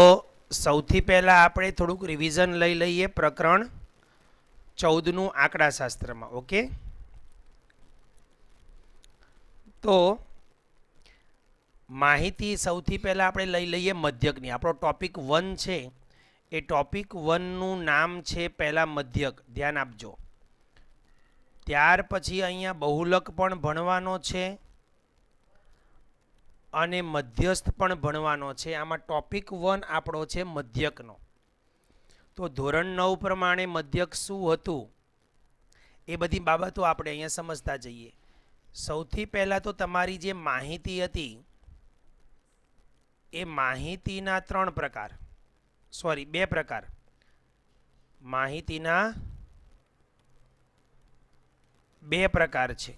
તો સૌથી પહેલાં આપણે થોડુંક રિવિઝન લઈ લઈએ પ્રકરણ 14નું આંકડાશાસ્ત્રમાં. ઓકે, તો માહિતી સૌથી પહેલાં આપણે લઈ લઈએ મધ્યકની. આપણો ટોપિક 1 છે, એ ટોપિક 1નું નામ છે પહેલાં મધ્યક. ધ્યાન આપજો. ત્યાર પછી અહીંયા બહુલક પણ ભણવાનો છે અને મધ્યસ્થ પણ ભણવાનો છે. આમાં ટોપિક 1 આપણો છે મધ્યકનો. તો ધોરણ 9 પ્રમાણે મધ્યક શું હતું એ બધી બાબતો આપણે અહીંયા સમજતા જઈએ. સૌથી પહેલાં તો તમારી જે માહિતી હતી એ માહિતીના 3 પ્રકાર, સોરી 2 પ્રકાર. માહિતીના 2 પ્રકાર છે.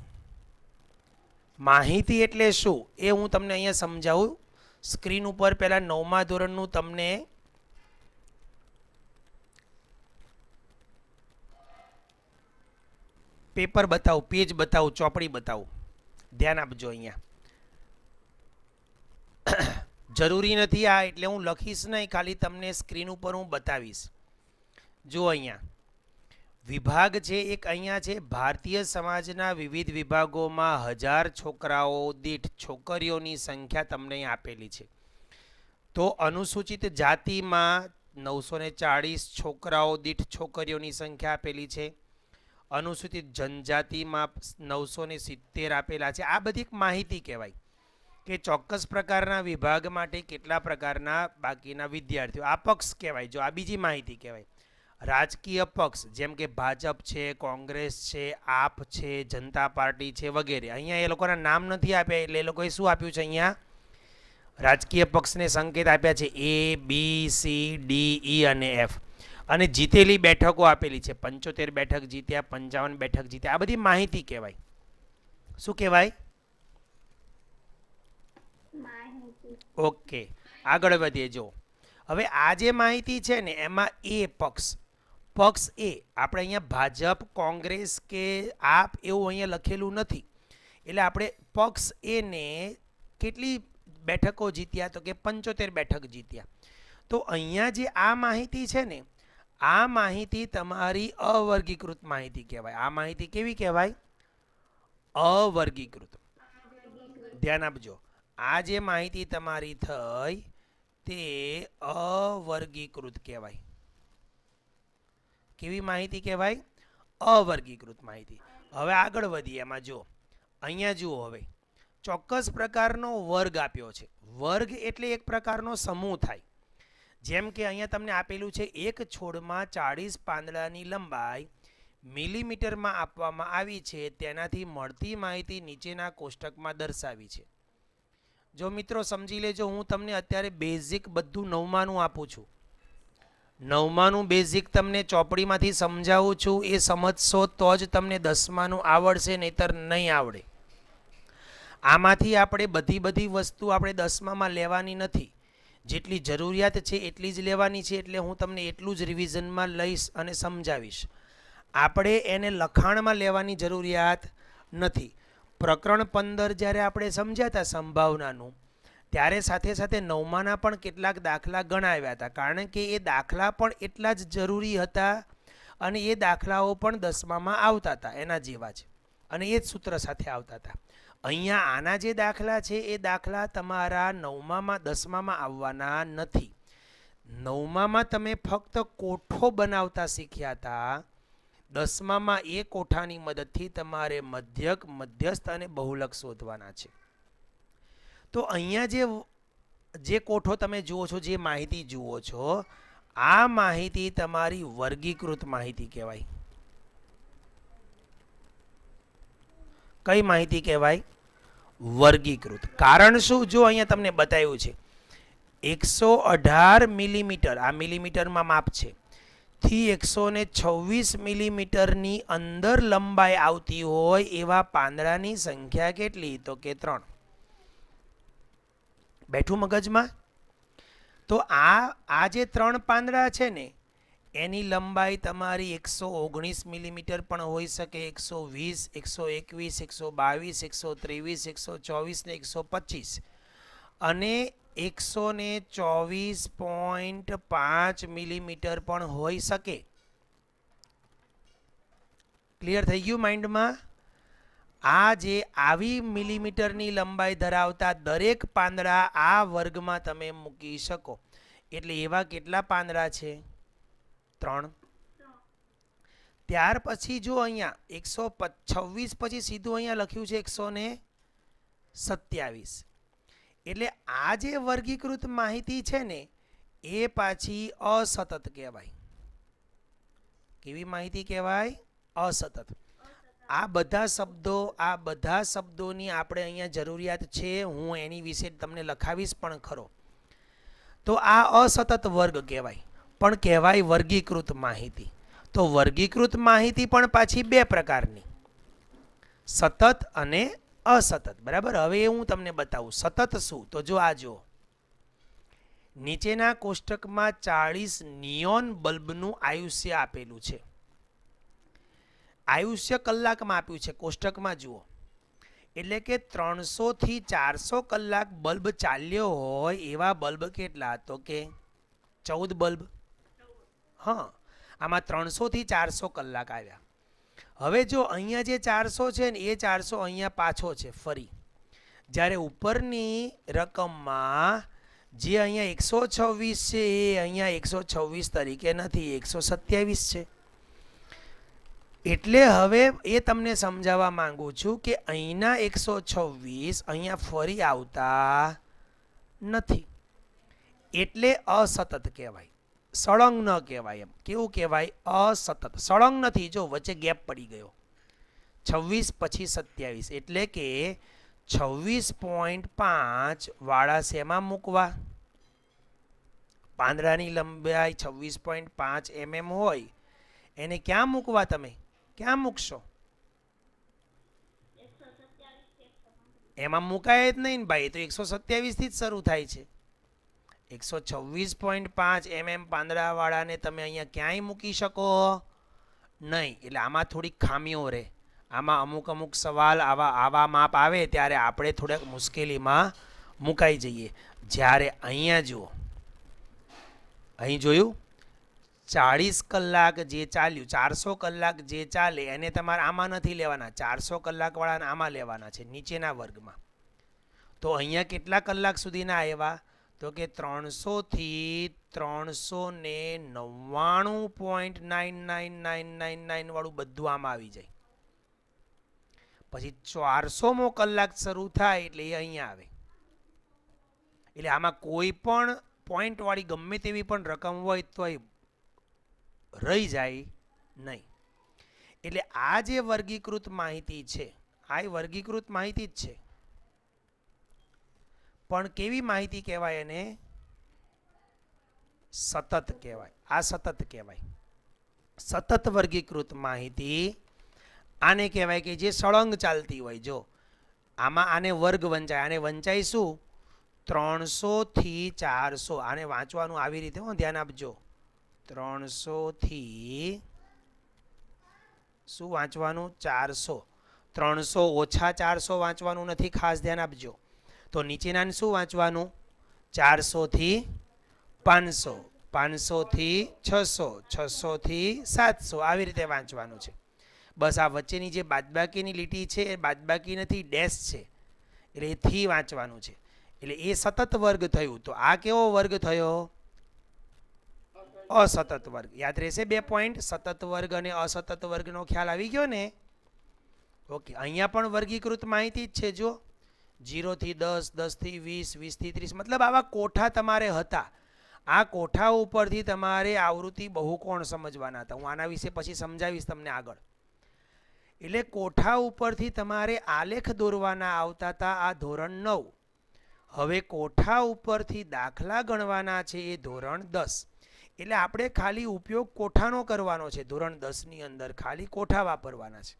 માહિતી એટલે શું એ હું તમને અહીંયા સમજાવું. સ્ક્રીન ઉપર પહેલાં 9મા ધોરણનું તમને પેપર બતાવું, પેજ બતાવું, ચોપડી બતાવું. ધ્યાન આપજો. અહીંયા જરૂરી નથી આ એટલે હું લખીશ નહીં, ખાલી તમને સ્ક્રીન ઉપર હું બતાવીશ. જો અહીંયા વિભાગ છે એક, અહીંયા છે ભારતીય સમાજના વિવિધ વિભાગોમાં 1000 છોકરાઓ દીઠ છોકરીઓની સંખ્યા તમને અહીં આપેલી છે. તો અનુસૂચિત જાતિમાં 940 છોકરાઓ દીઠ છોકરીઓની સંખ્યા આપેલી છે. અનુસૂચિત જનજાતિમાં 970 આપેલા છે. આ બધી એક માહિતી કહેવાય કે ચોક્કસ પ્રકારના વિભાગ માટે કેટલા પ્રકારના બાકીના વિદ્યાર્થીઓ. આ પક્ષ કહેવાય. જો આ બીજી માહિતી કહેવાય. રાજકીય પક્ષ જેમ કે ભાજપ છે, કોંગ્રેસ છે, આપ છે, જનતા પાર્ટી છે વગેરે. અહીંયા એ લોકોના નામ નથી આપ્યા એટલે એ લોકોએ શું આપ્યું છે, અહીંયા રાજકીય પક્ષને સંકેત આપ્યા છે A, B, C, D, E અને F. અને જીતેલી બેઠકો આપેલી છે. 75 બેઠક જીત્યા, 55 બેઠક જીત્યા. આ બધી માહિતી કહેવાય. શું કહેવાય? ઓકે, આગળ વધીએ. જો હવે આ જે માહિતી છે ને એમાં એ પક્ષ એ આપણે અહીંયા ભાજપ, કોંગ્રેસ કે આપ એવું અહીંયા લખેલું નથી. એટલે આપણે પક્ષ એને કેટલી બેઠકો જીત્યા તો કે 75 બેઠક જીત્યા. તો અહીંયા જે આ માહિતી છે ને આ માહિતી તમારી અવર્ગીકૃત માહિતી કહેવાય. આ માહિતી કેવી કહેવાય? અવર્ગીકૃત. ધ્યાન આપજો. આ જે માહિતી તમારી થઈ તે અવર્ગીકૃત કહેવાય. કેવી માહિતી કહેવાય? અવર્ગીકૃત માહિતી. હવે આગળ વધીએ. એમાં જો અહીંયા જુઓ, હવે ચોક્કસ પ્રકારનો વર્ગ આપ્યો છે. વર્ગ એટલે એક પ્રકારનો સમૂહ થાય. જેમ કે અહીંયા તમને આપેલું છે એક છોડમાં 40 પાંદડાની લંબાઈ મિલીમીટરમાં આપવામાં આવી છે. તેનાથી મળતી માહિતી નીચેના કોષ્ટકમાં દર્શાવી છે. જો મિત્રો સમજી લેજો, હું તમને અત્યારે બેઝિક બધું 9માનું આપું છું. 9માનું બેઝિક તમને ચોપડીમાંથી સમજાવું છું. એ સમજશો તો જ તમને 10માનું આવડશે, નહીતર નહીં આવડે. આમાંથી આપણે બધી વસ્તુ આપણે 10મામાં લેવાની નથી. જેટલી જરૂરિયાત છે એટલી જ લેવાની છે. એટલે હું તમને એટલું જ રિવિઝનમાં લઈશ અને સમજાવીશ. આપણે એને લખાણમાં લેવાની જરૂરિયાત નથી. પ્રકરણ 15 જ્યારે આપણે સમજ્યા હતા સંભાવનાનું, ત્યારે સાથે સાથે 9માના પણ કેટલાક દાખલા ગણાવ્યા હતા. કારણ કે એ દાખલા પણ એટલા જ જરૂરી હતા અને એ દાખલાઓ પણ 10મામાં આવતા હતા એના જેવા જ, અને એ જ સૂત્ર સાથે આવતા હતા. અહીંયા આના જે દાખલા છે એ દાખલા તમારા 9મામાં 10મામાં આવવાના નથી. 9મામાં તમે ફક્ત કોઠો બનાવતા શીખ્યા હતા. 10મામાં એ કોઠાની મદદથી તમારે મધ્યક, મધ્યસ્થ અને બહુલક શોધવાના છે. તો અહીંયા જે કોઠો તમે જુઓ છો, જે માહિતી જુઓ છો, આ માહિતી તમારી વર્ગીકૃત માહિતી કહેવાય. કઈ માહિતી કહેવાય? વર્ગીકૃત. કારણ શું? જો અહીંયા તમને બતાવ્યું છે 118 મિલીમીટર, આ મિલીમીટરમાં માપ છે, થી 126 મિલીમીટરની અંદર લંબાઈ આવતી હોય એવા પાંદડાની સંખ્યા કેટલી? તો કે 3. બેઠું મગજમાં? તો આ જે 3 પાંદડા છે ને એની લંબાઈ તમારી 119 મિલીમીટર પણ હોઈ શકે, 120, 121, 122, 123, 124 ને 125. અને 124.5 મિલીમીટર પણ હોઈ શકે. ક્લિયર થઈ ગયું માઇન્ડમાં? આ જે આવી મિલીમીટરની લંબાઈ ધરાવતા દરેક પાંદડા આ વર્ગમાં તમે મૂકી શકો. એટલે એવા કેટલા પાંદડા છે? 3. ત્યાર પછી જો અહીંયા 126 પછી સીધું અહીંયા લખ્યું છે 127. એટલે આ જે વર્ગીકૃત માહિતી છે ને એ પાછી અસતત કહેવાય. કેવી માહિતી કહેવાય? અસતત. આ બધા શબ્દોની આપણે અહીંયા જરૂરિયાત છે. હું એની વિશે તમને લખાવીશ પણ ખરો. તો આ અસતત વર્ગ કહેવાય, પણ કહેવાય વર્ગીકૃત માહિતી. તો વર્ગીકૃત માહિતી પણ પાછી 2 પ્રકારની, સતત અને અસતત. બરાબર. હવે હું તમને બતાવું સતત શું. તો જો આ જો નીચેના કોષ્ટકમાં 40 નિયોન બલ્બનું આયુષ્ય આપેલું છે. આયુષ્ય કલાકમાં આપ્યું છે, કોષ્ટકમાં જુઓ. એટલે કે 300 થી 400 કલાક બલ્બ ચાલ્યો હોય એવા બલ્બ કેટલા? તો કે 14 બલ્બ. હા, આમાં 300 થી 400 કલાક આવ્યા. હવે જો અહીંયા જે 400 છે ને એ 400 અહીંયા પાછો છે ફરી. જ્યારે ઉપરની રકમમાં જે અહીંયા 126 છે એ અહીંયા 126 તરીકે નથી, 127 છે. એટલે હવે એ તમને સમજાવવા માંગુ છું કે અહીંના 126 અહીંયા ફરી આવતા નથી. એટલે અસતત કહેવાય, સળંગ ન કહેવાય. એમ કેવું કહેવાય? અસતત. સળંગ નથી, જો વચ્ચે ગેપ પડી ગયો. 26 પછી 27 એટલે કે 26.5 વાળા શેમાં મૂકવા? પાંદડાની લંબાઈ 26.5 mm હોય એને ક્યાં મૂકવા? તમે ક્યાં મૂકશો? એમાં મુકાય જ નહીં ને ભાઈ. તો 127 થી જ શરૂ થાય છે. 126.5 mm પાંદડાવાળાને તમે અહીંયા ક્યાંય મૂકી શકો નહીં. એટલે આમાં થોડીક ખામીઓ રહે. આમાં અમુક સવાલ આવા માપ આવે ત્યારે આપણે થોડાક મુશ્કેલીમાં મુકાઈ જઈએ. જ્યારે અહીંયા જુઓ, અહીં જોયું 40 કલાક જે ચાલ્યું, 400 કલાક જે ચાલે એને તમારે આમાં નથી લેવાના. 400 કલાકવાળાને આમાં લેવાના છે, નીચેના વર્ગમાં. તો અહીંયા કેટલા કલાક સુધીના આવ્યા? તો કે 300 થી 399.99999 વાળું બધું આમાં આવી જાય. પછી 400મો કલાક શરૂ થાય એટલે એ અહીંયા આવે. એટલે આમાં કોઈ પણ પોઈન્ટ વાળી ગમે તેવી પણ રકમ હોય તો રહી જાય નહીં. એટલે આ જે વર્ગીકૃત માહિતી છે આ વર્ગીકૃત માહિતી જ છે, પણ કેવી માહિતી કહેવાય? એને સતત કહેવાય. આ સતત કહેવાય. સતત વર્ગીકૃત માહિતી આને કહેવાય કે જે સળંગ ચાલતી હોય. જો આમાં આને વર્ગ વંચાય, આને વંચાય શું? 300 થી 400. આને વાંચવાનું આવી રીતે, ધ્યાન આપજો. 300 થી શું વાંચવાનું? 400. 300 ઓછા 400 વાંચવાનું નથી, ખાસ ધ્યાન આપજો. તો નીચેનાને શું વાંચવાનું? 400 થી 500, 500 થી 600, 600 થી 700. આવી રીતે વાંચવાનું છે. બસ આ વચ્ચેની જે બાદબાકીની લીટી છે એ બાદબાકી નથી, ડેશ છે. એટલે એથી વાંચવાનું છે. એટલે એ સતત વર્ગ થયું. તો આ કેવો વર્ગ થયો? અસતત વર્ગ. યાદ રહેશે 2 પોઈન્ટ, સતત વર્ગ અને અસતત વર્ગનો ખ્યાલ આવી ગયો ને? ઓકે. અહીંયા પણ વર્ગીકૃત માહિતી જ છે. જો 0 થી 10, 10 થી 20, 20 થી 30, મતલબ આવા કોઠા તમારે હતા. આ કોઠા ઉપરથી તમારે આવૃત્તિ બહુકોણ સમજવાના હતા. હું આના વિશે પછી સમજાવીશ તમને આગળ. એટલે કોઠા ઉપરથી તમારે આલેખ દોરવાના આવતા હતા. આ ધોરણ 9. હવે કોઠા ઉપરથી દાખલા ગણવાના છે એ ધોરણ 10. એટલે આપણે ખાલી ઉપયોગ કોઠાનો કરવાનો છે. ધોરણ 10ની અંદર ખાલી કોઠા વાપરવાના છે.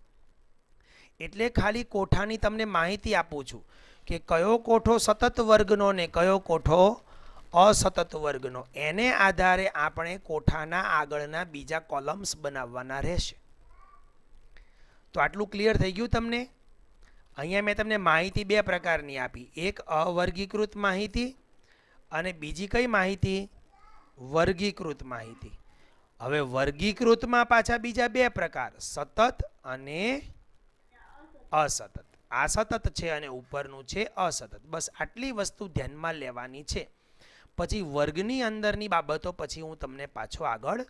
એટલે ખાલી કોઠાની તમને માહિતી આપું છું કે કયો કોઠો સતત વર્ગનો ને કયો કોઠો અસતત વર્ગનો. એને આધારે આપણે કોઠાના આગળના બીજા કોલમ્સ બનાવવાના રહેશે. તો આટલું ક્લિયર થઈ ગયું તમને? અહીંયા મેં તમને માહિતી 2 પ્રકારની આપી. એક અવર્ગીકૃત માહિતી અને બીજી કઈ માહિતી? વર્ગીકૃત માહિતી. હવે વર્ગીકૃતમાં પાછા બીજા બે પ્રકાર, સતત અને અસતત. આ સતત છે અને ઉપરનું છે અસતત. બસ આટલી વસ્તુ ધ્યાનમાં લેવાની છે. પછી વર્ગની અંદરની બાબતો પછી હું તમને પાછો આગળ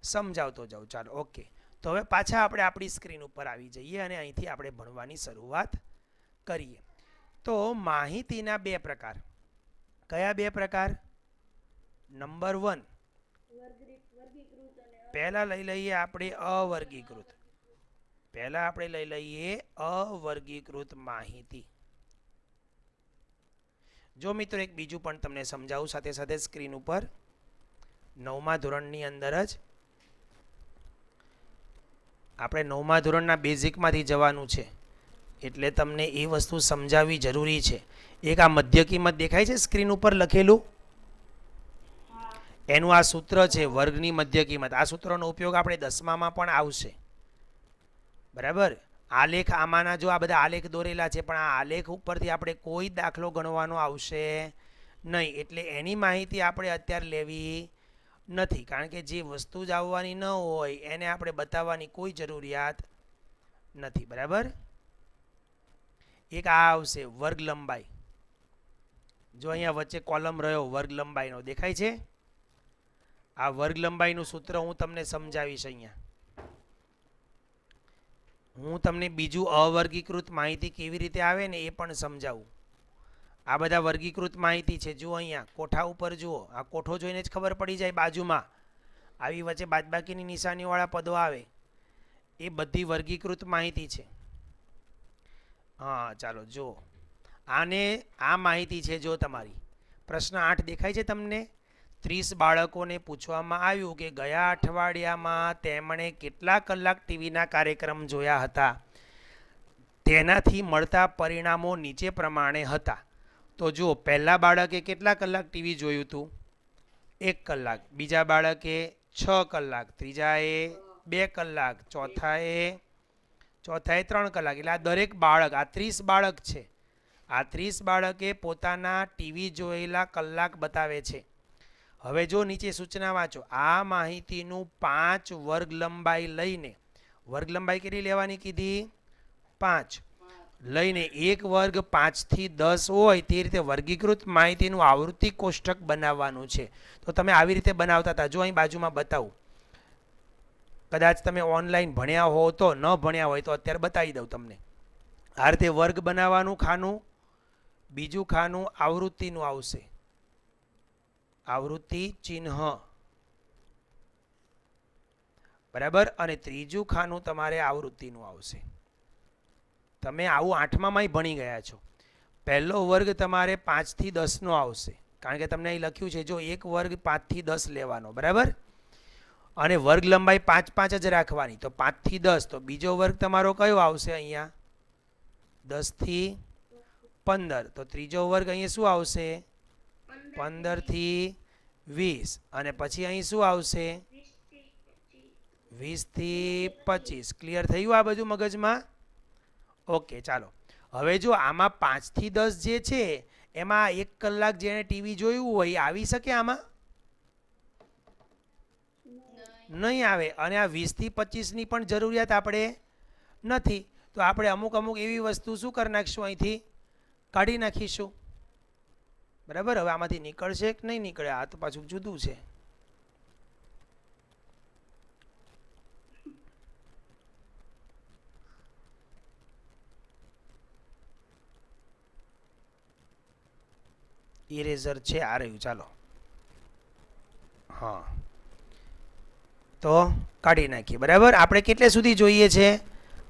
સમજાવતો જાઉં. ચાલો ઓકે. તો હવે પાછા આપણે આપણી સ્ક્રીન ઉપર આવી જઈએ અને અહીંથી આપણે ભણવાની શરૂઆત કરીએ. તો માહિતીના બે પ્રકાર. કયા બે પ્રકાર? નંબર 1 પહેલા લઈ લઈએ આપણે અવર્ગીકૃત. પહેલા આપણે લઈ લઈએ અવર્ગીકૃત માહિતી. જો મિત્રો એક બીજું પણ તમને સમજાવું સાથે સાથે સ્ક્રીન ઉપર. 9મા ધોરણની અંદર જ આપણે 9મા ધોરણના બેઝિકમાંથી જવાનું છે એટલે તમને એ વસ્તુ સમજાવવી જરૂરી છે. એક આ મધ્ય કિંમત દેખાય છે સ્ક્રીન ઉપર લખેલું, એનું આ સૂત્ર છે વર્ગની મધ્ય કિંમત. આ સૂત્રનો ઉપયોગ આપણે 10મામાં પણ આવશે. બરાબર. આલેખ આમાંના જો આ બધા આલેખ દોરેલા છે પણ આ આલેખ ઉપરથી આપણે કોઈ દાખલો ગણવાનો આવશે નહીં, એટલે એની માહિતી આપણે અત્યારે લેવી નથી, કારણ કે જે વસ્તુ જ આવવાની ન હોય એને આપણે બતાવવાની કોઈ જરૂરિયાત નથી. બરાબર. એક આ આવશે વર્ગ લંબાઈ. જો અહીંયા વચ્ચે કોલમ રહ્યો વર્ગ લંબાઈનો દેખાય છે. આ વર્ગ લંબાઈનું સૂત્ર હું તમને સમજાવીશ. અહીંયા હું તમને બીજું અવર્ગીકૃત માહિતી કેવી રીતે આવે ને એ પણ સમજાવું. આ બધા વર્ગીકૃત માહિતી છે. જુઓ અહીંયા કોઠા ઉપર જુઓ, આ કોઠો જોઈને જ ખબર પડી જાય. બાજુમાં આવી વચ્ચે બાદબાકીની નિશાનીવાળા પદો આવે, એ બધી વર્ગીકૃત માહિતી છે. હા ચાલો જુઓ, આને આ માહિતી છે. જો તમારી પ્રશ્ન 8 દેખાય છે તમને. 30 બાળકોને પૂછવામાં આવ્યું કે ગયા અઠવાડિયામાં તેમણે કેટલા કલાક ટીવીના કાર્યક્રમ જોયા હતા. તેનાથી મળતા પરિણામો નીચે પ્રમાણે હતા. તો જુઓ, પહેલા બાળકે કેટલા કલાક ટીવી જોયું હતું? 1 કલાક. બીજા બાળકે 6 કલાક. ત્રીજાએ 2 કલાક. ચોથાએ 3 કલાક. એટલે આ દરેક બાળક, આ 30 બાળક છે, આ 30 બાળકે પોતાના ટીવી જોયેલા કલાક બતાવે છે. હવે જો નીચે સૂચના વાંચો. આ માહિતીનું 5 વર્ગ લંબાઈ લઈને, વર્ગ લંબાઈ કેટલી લેવાની કીધી? 5 લઈને એક વર્ગ 5 થી 10 હોય તે રીતે વર્ગીકૃત માહિતીનું આવૃત્તિ કોષ્ટક બનાવવાનું છે. તો તમે આવી રીતે બનાવતા હતા. જો અહીં બાજુમાં બતાવું. કદાચ તમે ઓનલાઈન ભણ્યા હો તો, ન ભણ્યા હોય તો અત્યારે બતાવી દઉં તમને. આ રીતે વર્ગ બનાવવાનું ખાનું, બીજું ખાનું આવૃત્તિનું આવશે, આવૃત્તિ ચિહ્ન. બરાબર. અને ત્રીજું ખાનું તમારે આવૃત્તિનું આવશે. તમે આવું 8મામાં ભણી ગયા છો. પહેલો વર્ગ તમારે 5 થી 10 નો આવશે, કારણ કે તમને અહીં લખ્યું છે જો એક વર્ગ 5 થી 10 લેવાનો. બરાબર. અને વર્ગ લંબાઈ 5 જ રાખવાની. તો 5 થી 10. તો બીજો વર્ગ તમારો કયો આવશે? અહીંયા 10 થી 15. તો ત્રીજો વર્ગ અહીંયા શું આવશે? 15 થી 20. અને પછી અહીં શું આવશે? 20 થી 25. ક્લિયર થયું આ બધું મગજમાં? ઓકે ચાલો. હવે જો આમાં 5 થી 10 જે છે એમાં 1 કલાક જેને ટીવી જોયું હોય આવી શકે આમાં? નહીં આવે. અને આ 20 થી 25ની પણ જરૂરિયાત આપણે નથી. તો આપણે અમુક એવી વસ્તુ શું કરી નાખીશું? અહીંથી કાઢી નાખીશું. બરાબર. હવે આમાંથી નીકળશે કે નહીં નીકળે? આ તો પાછું જુદું છે. ઇરેઝર છે આ રહ્યું. ચાલો હા, તો કાઢી નાખીએ. બરાબર. આપણે કેટલે સુધી જોઈએ છે?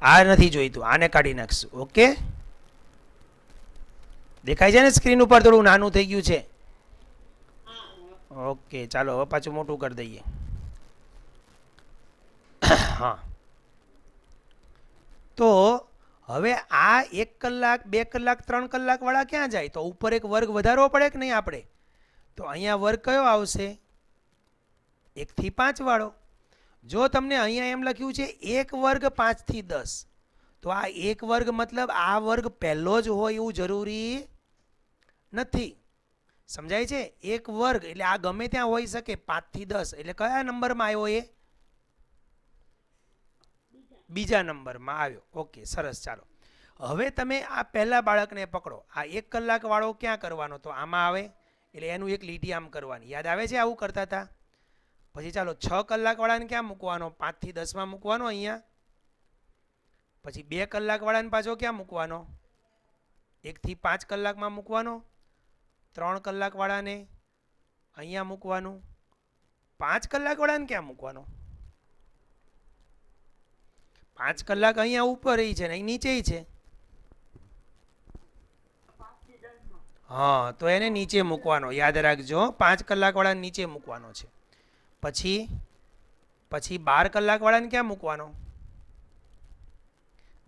આ નથી જોઈતું, આને કાઢી નાખશું. ઓકે, દેખાય છે ને સ્ક્રીન ઉપર? થોડું નાનું થઈ ગયું છે. ઓકે ચાલો હવે પાછું મોટું કરી દઈએ. હા, તો હવે આ 1 કલાક 2 કલાક 3 કલાક વાળા ક્યાં જાય? તો ઉપર એક વર્ગ વધારવો પડે કે નહીં આપણે? તો અહીંયા વર્ગ કયો આવશે? 1 થી 5 વાળો. જો તમને અહીંયા એમ લખ્યું છે એક વર્ગ 5 થી 10, તો આ એક વર્ગ મતલબ આ વર્ગ પહેલો જ હોય એવું જરૂરી નથી. સમજાય છે? એક વર્ગ એટલે આ ગમે ત્યાં હોઈ શકે, 5 થી 10 એટલે કયા નંબરમાં આવ્યો? એ બીજા નંબરમાં આવ્યો. ઓકે, સરસ. ચાલો, હવે તમે આ પહેલા બાળકને પકડો. આ 1 કલાક વાળો ક્યાં કરવાનો? તો આમાં આવે એટલે એનું એક લીટી આમ કરવાની. યાદ આવે છે આવું કરતા હતા? પછી ચાલો 6 કલાક વાળાને ક્યાં મૂકવાનો? 5 થી 10માં મૂકવાનો અહીંયા. પછી 2 કલાક વાળાને પાછો ક્યાં મૂકવાનો? 1 થી 5 કલાકમાં મૂકવાનો. 3 કલાક વાળાને અહીંયા મૂકવાનું. 5 કલાક વાળાને ક્યાં મૂકવાનો? 5 કલાક અહીંયા ઉપર છે ને અહીં નીચે છે. હા, તો એને નીચે મૂકવાનો. યાદ રાખજો, 5 કલાક વાળાને નીચે મૂકવાનો છે. પછી 12 કલાક વાળાને ક્યાં મૂકવાનો?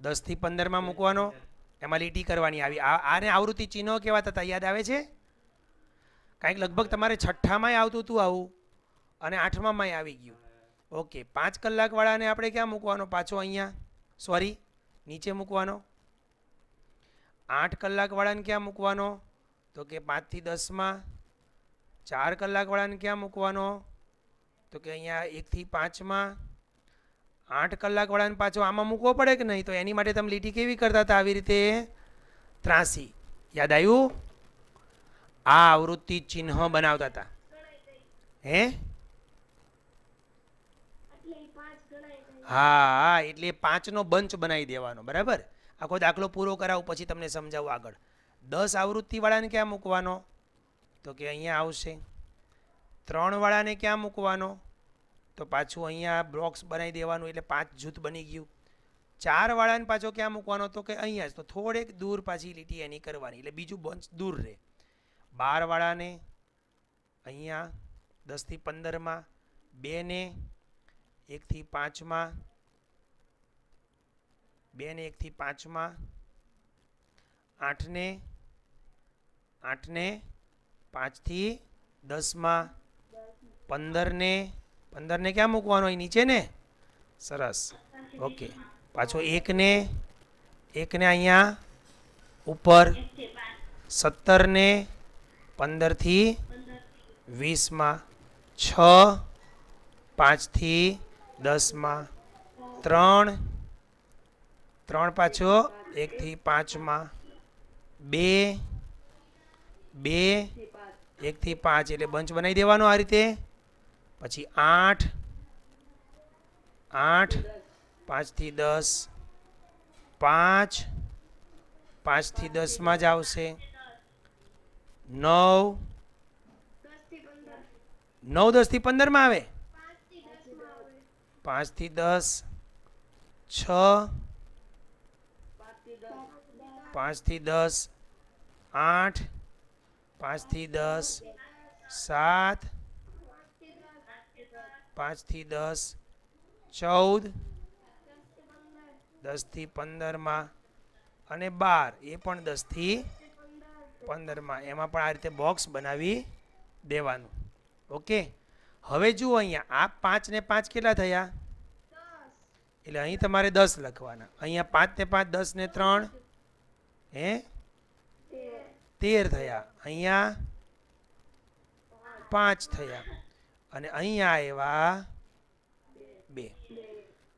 10 થી 15માં મૂકવાનો. એમાં લીટી કરવાની. આવી આને આવૃત્તિ ચિહ્નો કહેવાતા હતા. યાદ આવે છે? કાંઈક લગભગ તમારે 6ઠ્ઠામાંય આવતું હતું આવું, અને 8મામાંય આવી ગયું. ઓકે, 5 કલાક વાળાને આપણે ક્યાં મૂકવાનો? પાછો અહીંયા, સોરી, નીચે મૂકવાનો. 8 કલાક વાળાને ક્યાં મૂકવાનો? તો કે 5 થી 10માં. 4 કલાક વાળાને ક્યાં મૂકવાનો? તો કે અહીંયા 1 થી 5માં. 8 કલાક વાળાને પાછો આમાં મૂકવો પડે કે નહીં? તો એની માટે તમે લીટી કેવી કરતા હતા? આવી રીતે ત્રાસી. યાદ આવ્યું? આ આવૃત્તિ ચિહ્ન બનાવતા હતા. હે? હા, એટલે 5નો બંચ બનાવી દેવાનો. બરાબર? આખો દાખલો પૂરો કરાવું પછી તમને સમજાવું આગળ. 10 આવૃત્તિ વાળાને ક્યાં મૂકવાનો? તો કે અહીંયા આવશે. 3 વાળાને ક્યાં મૂકવાનો? તો પાછું અહીંયા બોક્સ બનાવી દેવાનું, એટલે 5 જૂથ બની ગયું. 4 વાળાને પાછો ક્યાં મૂકવાનો? તો કે અહીંયા જ. તો થોડેક દૂર પાછી લીટી એની કરવાની, એટલે બીજું બંચ દૂર રહે. 12 વાળાને અહીંયા 10 થી 15માં. 2 ને 1 થી 5માં. 2 ને 1 થી 5માં. 8 ને 5 થી 10માં. 15 ને ક્યાં મૂકવાનો? અહીં નીચે ને. સરસ. ઓકે, પાછો 1 ને અહીંયા ઉપર. 17 ને 15 થી 20માં. 6 5 થી 10માં. 3 પાછો 1 થી 5માં. 2 1 થી 5 એટલે બંચ બનાવી દેવાનો આ રીતે. પછી 8 5 થી 10. 5 થી 10માં જ આવશે. 9 10 થી 15માં આવે. 5 થી 10. 6 5 થી 10. 8 5 થી 10. 7 5 થી 10. 14 10 થી 15માં. અને 12 એ પણ 10 થી 15માં. એમાં પણ આ રીતે બોક્સ બનાવી દેવાનું. ઓકે, હવે જુઓ અહીંયા આ 5 ને 5 કેટલા થયા? એટલે અહીં તમારે 10 લખવાના. અહીંયા 5 ને 5 10 ને 3 હે 13 થયા. અહીંયા 5 થયા. અને અહીંયા આવ્યા 2.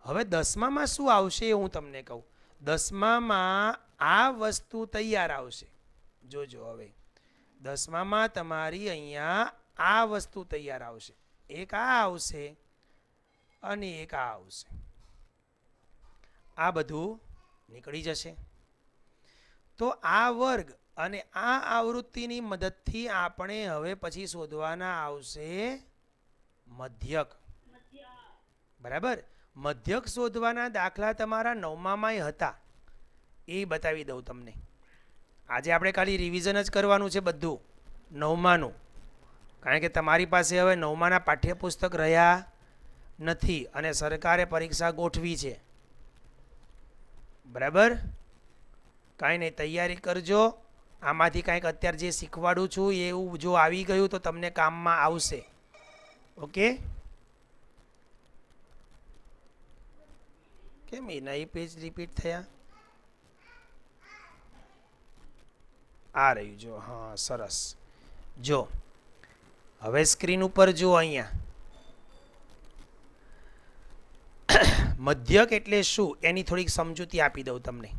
હવે 10મામાં શું આવશે એ હું તમને કહું. 10મામાં આ વસ્તુ તૈયાર આવશે. જોજો હવે 10મામાં તમારી અહીંયા આ વસ્તુ તૈયાર આવશે. એક આ આવશે અને એક આ આવશે. આ બધું નીકળી જશે. તો આ વર્ગ અને આ આવૃત્તિની મદદથી આપણે હવે પછી શોધવાના આવશે મધ્યક. બરાબર? મધ્યક શોધવાના દાખલા તમારા 9મામાંય હતા. એ બતાવી દઉં તમને. આજે આપણે ખાલી રિવિઝન જ કરવાનું છે બધું 9માનું. કારણ કે તમારી પાસે હવે 9માના પાઠ્યપુસ્તક રહ્યા નથી અને સરકારે પરીક્ષા ગોઠવી છે. બરાબર? કાંઈ નહીં, તૈયારી કરજો. આમાંથી કાંઈક અત્યારે જે શીખવાડું છું એવું જો આવી ગયું તો તમને કામમાં આવશે. ઓકે? કેમ એના એ પેજ રિપીટ થયા? આ રહ્યું જો. હા, સરસ. જો હવે સ્ક્રીન ઉપર જુઓ, અહીંયા મધ્યક એટલે શું એની થોડીક સમજૂતી આપી દઉં તમને.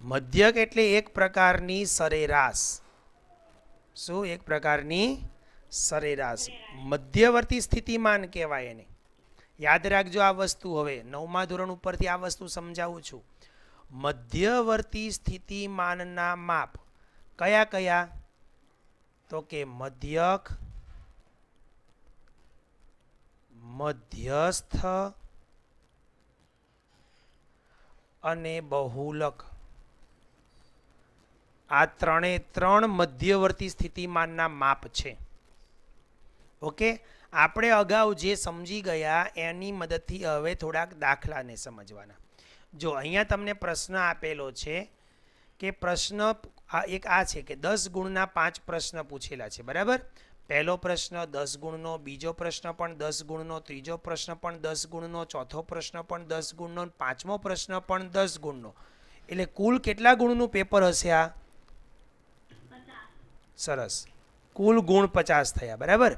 મધ્યક એટલે એક પ્રકારની સરેરાશ. શું? એક પ્રકારની સરેરાશ. મધ્યવર્તી સ્થિતિમાન કહેવાય એને. યાદ રાખજો આ વસ્તુ. હવે 9મા ધોરણ ઉપરથી આ વસ્તુ સમજાવું છું. મધ્યવર્તી સ્થિતિમાનના માપ કયા કયા? તો કે મધ્યક, મધ્યસ્થ અને બહુલક. આ ત્રણ મધ્યવર્તી સ્થિતિમાનના માપ છે. ઓકે, આપણે અગાઉ જે સમજી ગયા એની મદદથી હવે થોડાક દાખલાને સમજવાના. જો અહીંયા તમને પ્રશ્ન આપેલો છે કે પ્રશ્ન એક આ છે કે 10 ગુણના 5 પ્રશ્ન પૂછેલા છે. બરાબર? પહેલો પ્રશ્ન 10 ગુણનો, બીજો પ્રશ્ન પણ 10 ગુણનો, ત્રીજો પ્રશ્ન પણ 10 ગુણનો, ચોથો પ્રશ્ન પણ 10 ગુણનો, પાંચમો પ્રશ્ન પણ 10 ગુણનો. એટલે કુલ કેટલા ગુણનું પેપર હશે આ? સરસ, કુલ ગુણ 50 થયા. બરાબર?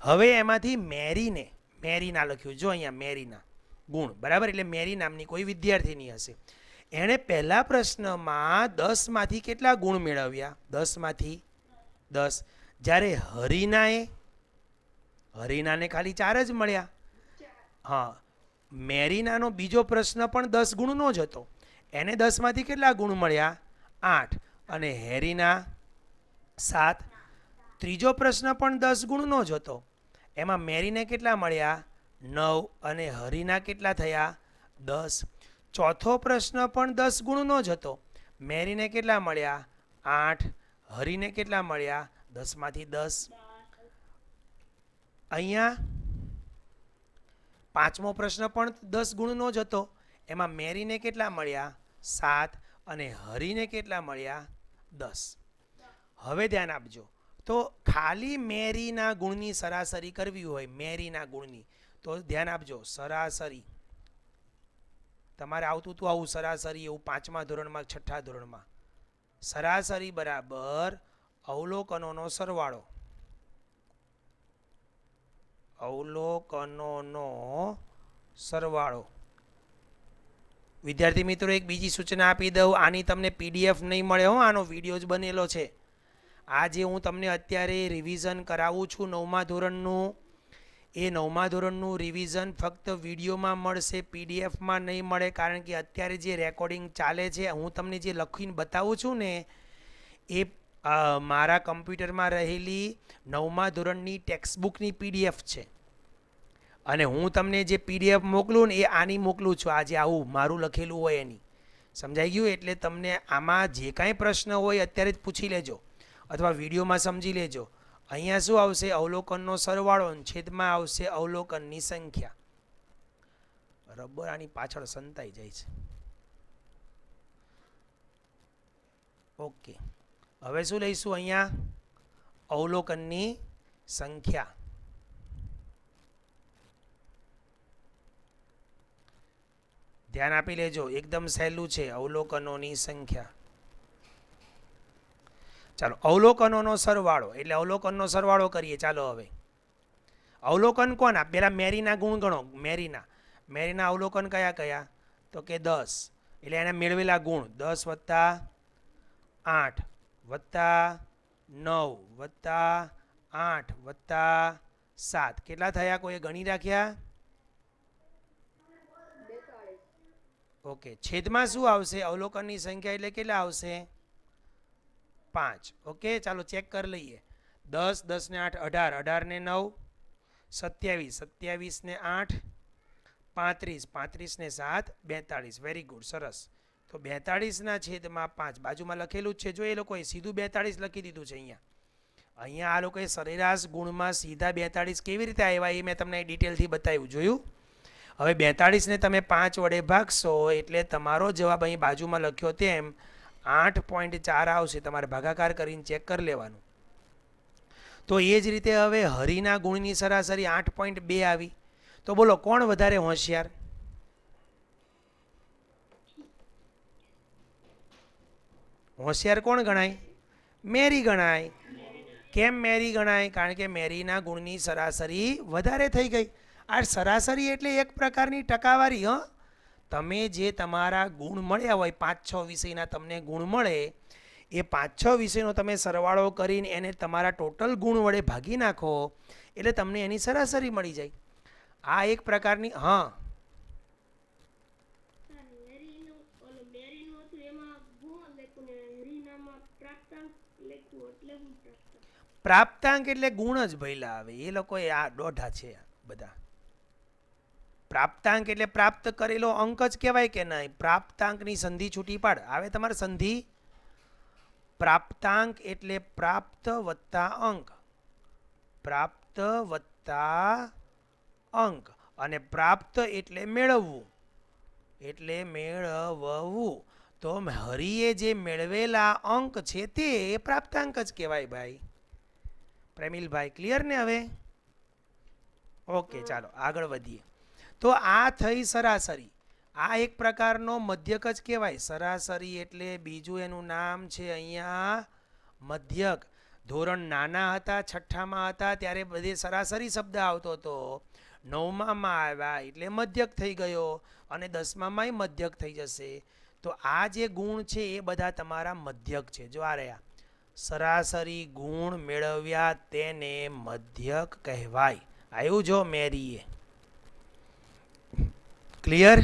હવે એમાંથી મેરીના લખ્યું. જો અહીંયા મેરીના ગુણ. બરાબર? એટલે મેરી નામની કોઈ વિદ્યાર્થીની હશે. એણે પહેલા પ્રશ્નમાં 10માંથી કેટલા ગુણ મેળવ્યા? 10માંથી 10. જ્યારે હરીનાને ખાલી 4 જ મળ્યા. હા, મેરીનાનો બીજો પ્રશ્ન પણ 10 ગુણનો જ હતો. એને 10માંથી કેટલા ગુણ મળ્યા? 8. અને હેરીના 7. ત્રીજો પ્રશ્ન પણ 10 ગુણનો જ હતો. એમાં મેરીને કેટલા મળ્યા? 9. અને હરીના કેટલા થયા? 10. ચોથો પ્રશ્ન પણ 10 ગુણનો જ હતો. મેરીને કેટલા મળ્યા? 8. હરીને કેટલા મળ્યા? 10માંથી 10. અહીંયા પાંચમો પ્રશ્ન પણ 10 ગુણનો જ હતો. એમાં મેરીને કેટલા મળ્યા? 7. અને હરીને કેટલા મળ્યા? 10. હવે ધ્યાન આપજો. તો ખાલી મેરીના ગુણની સરાસરી કરવી હોય, મેરીના ગુણની, તો ધ્યાન આપજો. સરાસરી તમારે આવતું હતું આવું સરાસરી, એવું 5મા ધોરણમાં, 6ઠ્ઠા ધોરણમાં. સરાસરી બરાબર અવલોકનોનો સરવાળો. અવલોકનોનો સરવાળો. વિદ્યાર્થી મિત્રો, એક બીજી સૂચના આપી દઉં. આની તમને પીડીએફ નહીં મળે હો, આનો વિડીયો જ બનેલો છે. આ જે હું તમને અત્યારે રિવિઝન કરાવું છું 9મા ધોરણનું, એ 9મા ધોરણનું રિવિઝન ફક્ત વિડીયોમાં મળશે, પીડીએફમાં નહીં મળે. કારણ કે અત્યારે જે રેકોર્ડિંગ ચાલે છે, હું તમને જે લખીને બતાવું છું ને, એ મારા કમ્પ્યુટરમાં રહેલી 9મા ધોરણની ટેક્સ્ટબુકની પીડીએફ છે. અને હું તમને જે પીડીએફ મોકલું ને, એ આની મોકલું છું. આજે આવું મારું લખેલું હોય એની. સમજાઈ ગયું? એટલે તમને આમાં જે કાંઈ પ્રશ્ન હોય અત્યારે જ પૂછી લેજો, અથવા વિડીયોમાં સમજી લેજો. અહીંયા શું આવશે? અવલોકનનો સરવાળો, છેદમાં આવશે અવલોકનની સંખ્યા. રબર આની પાછળ સંતાઈ જાય છે. ઓકે, હવે શું લઈશું? અહીંયા અવલોકનની સંખ્યા. ધ્યાન આપી લેજો, એકદમ સહેલું છે. અવલોકનોની સંખ્યા. ચાલો, અવલોકનોનો સરવાળો એટલે અવલોકનનો સરવાળો કરીએ. ચાલો હવે અવલોકન કોના? પહેલાં મેરીના ગુણ ગણો. મેરીના અવલોકન કયા કયા? તો કે 10. એટલે એને મેળવેલા ગુણ 10 વત્તા 8 વત્તા 9 વત્તા 8 વત્તા 7. કેટલા થયા? કોઈએ ગણી રાખ્યા? ઓકે, છેદમાં શું આવશે? અવલોકનની સંખ્યા એટલે કેટલા આવશે? 5. ઓકે, ચાલો ચેક કરી લઈએ. 10, 10 ને 8 18, 18 ને 9 27, 27 ને 8 35, 35 ને 7 42. વેરી ગુડ, સરસ. તો 42ના છેદમાં 5 બાજુમાં લખેલું જ છે. જો એ લોકોએ સીધું 42 લખી દીધું છે. અહીંયા આ લોકોએ સરેરાશ ગુણમાં સીધા 42 કેવી રીતે આવ્યા એ મેં તમને ડિટેલથી બતાવ્યું. જોયું? હવે 42ને તમે 5 વડે ભાગશો એટલે તમારો જવાબ અહીં બાજુમાં લખ્યો તેમ 8.4 આવશે. તમારે ભાગાકાર કરીને ચેક કરી લેવાનું. તો એ જ રીતે હવે હરીના ગુણની સરાસરી 8.2 આવી. તો બોલો કોણ વધારે હોશિયાર? હોશિયાર કોણ ગણાય? મેરી ગણાય. કેમ મેરી ગણાય? કારણ કે મેરીના ગુણની સરાસરી વધારે થઈ ગઈ. આ સરાસરી એટલે એક પ્રકારની ટકાવારી. તમે જે તમારા ગુણ મળ્યા હોય 5-6 વિષયના તમને ગુણ મળે એ 5-6 વિષયનો તમે સરવાળો કરીને એને તમારા ટોટલ ગુણ વડે ભાગી નાખો એટલે તમને એની સરાસરી મળી જાય. આ એક પ્રકારની પ્રાપ્તાંક એટલે ગુણ જ ભયલા આવે એ લોકો આ દોઢા છે બધા. પ્રાપ્તાંક એટલે પ્રાપ્ત કરેલો અંક જ કહેવાય કે નહીં? પ્રાપ્તાંકની સંધિ છૂટી પાડ આવે તમારે સંધિ. પ્રાપ્તાંક એટલે પ્રાપ્ત વત્તા અંક. પ્રાપ્ત વત્તા અંક અને પ્રાપ્ત એટલે મેળવવું. એટલે મેળવવું. તો હરિએ જે મેળવેલા અંક છે તે પ્રાપ્તાંક જ કહેવાય ભાઈ. પ્રેમિલભાઈ ક્લિયર ને હવે? ઓકે ચાલો આગળ વધીએ. તો આ થઈ સરાસરી. આ એક પ્રકારનો મધ્યક જ કહેવાય. સરાસરી એટલે બીજું એનું નામ છે અહીંયા મધ્યક. ધોરણ નાના હતા, છઠ્ઠામાં હતા ત્યારે બધે સરાસરી શબ્દ આવતો હતો. નવમામાં આવ્યા એટલે મધ્યક થઈ ગયો અને 10મામાંય મધ્યક થઈ જશે. તો આ જે ગુણ છે એ બધા તમારા મધ્યક છે. જો આ રહ્યા સરાસરી ગુણ મેળવ્યા તેને મધ્યક કહેવાય. આવ્યું જો મેરીએ? ક્લિયર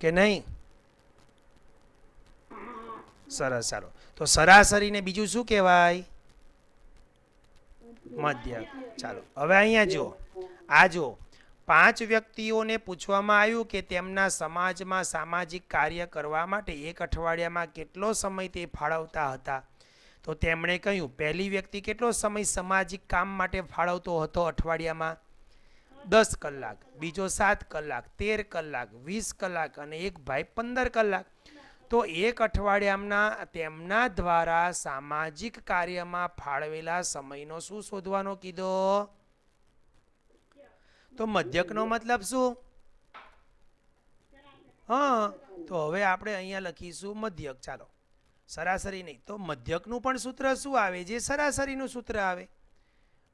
કે નહીં? સરસ. ચાલો તો સરાસરીને બીજું શું કહેવાય? મધ્યક. ચાલો હવે અહીંયા જુઓ. આ જુઓ 5 વ્યક્તિઓને પૂછવામાં આવ્યું કે તેમના સમાજમાં સામાજિક કાર્ય કરવા માટે એક અઠવાડિયામાં કેટલો સમય તે ફાળવતા હતા. તો તેમણે કહ્યું પહેલી વ્યક્તિ કેટલો સમય સામાજિક કામ માટે ફાળવતો હતો અઠવાડિયામાં? 10 કલાક. બીજો 7 કલાક, 13 કલાક, 20 કલાક અને એક ભાઈ 15 કલાક. તો એક અઠવાડિયાના તેમના દ્વારા સામાજિક કાર્યમાં ફાળવેલા સમયનો શું શોધવાનો કીધો? તો મધ્યકનો મતલબ શું? હા તો હવે આપણે અહીંયા લખીશું મધ્યક. ચાલો સરાસરી નહીં. તો મધ્યકનું પણ સૂત્ર શું આવે? જે સરાસરીનું સૂત્ર આવે.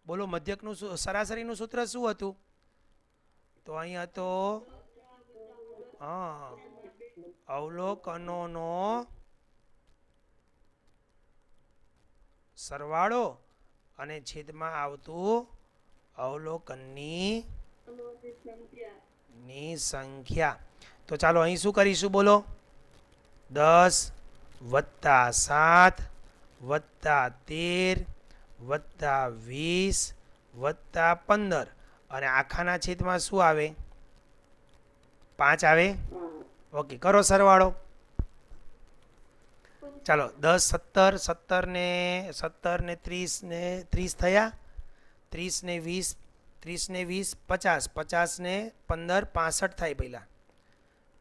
બોલો મધ્યકનું સરાસરીનું સૂત્ર શું હતું? તો અહીંયા તો અવલોકનોનો સરવાળો અને છેદમાં આવતું અવલોકનની સંખ્યા. તો ચાલો અહીં શું કરીશું બોલો? 10 વત્તા 7 વત્તા 13 વત્તા 20 વત્તા 15 અને આખાના છેદમાં શું આવે? 5 આવે. ઓકે કરો સરવાળો. ચાલો 10 17 17 ને 30 ને 30 થયા. 30 ને 20 30 ને 20 50 50 ને 15 65 થાય. પહેલાં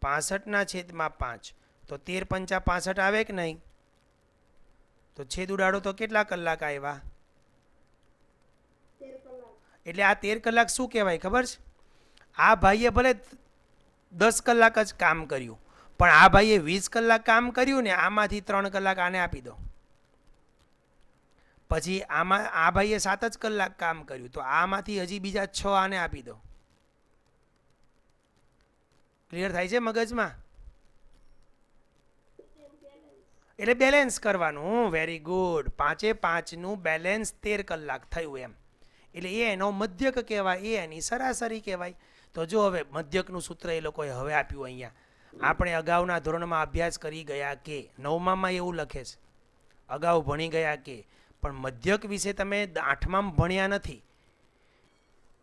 65ના છેદમાં 5 તો 13 પંચા 65 આવે કે નહીં? તો છેદ ઉડાડો તો કેટલા કલાક આવ્યા? એટલે આ 13 કલાક શું કહેવાય ખબર છે? આ ભાઈએ ભલે 10 કલાક જ કામ કર્યું પણ આ ભાઈએ 20 કલાક કામ કર્યું ને આમાંથી 3 કલાક આને આપી દો. પછી આમાં આ ભાઈએ 7 જ કલાક કામ કર્યું તો આમાંથી હજી બીજા 6 આને આપી દો. ક્લિયર થાય છે મગજમાં? એટલે બેલેન્સ કરવાનું. Very good. 5-5નું બેલેન્સ 13 કલાક થયું એમ. એટલે એ એનો મધ્યક કહેવાય, એ એની સરાસરી કહેવાય. તો જો હવે મધ્યકનું સૂત્ર એ લોકોએ હવે આપ્યું અહીંયા. આપણે અગાઉના ધોરણમાં અભ્યાસ કરી ગયા કે 9મામાં એવું લખે છે, અગાઉ ભણી ગયા કે, પણ મધ્યક વિશે તમે 8માં ભણ્યા નથી.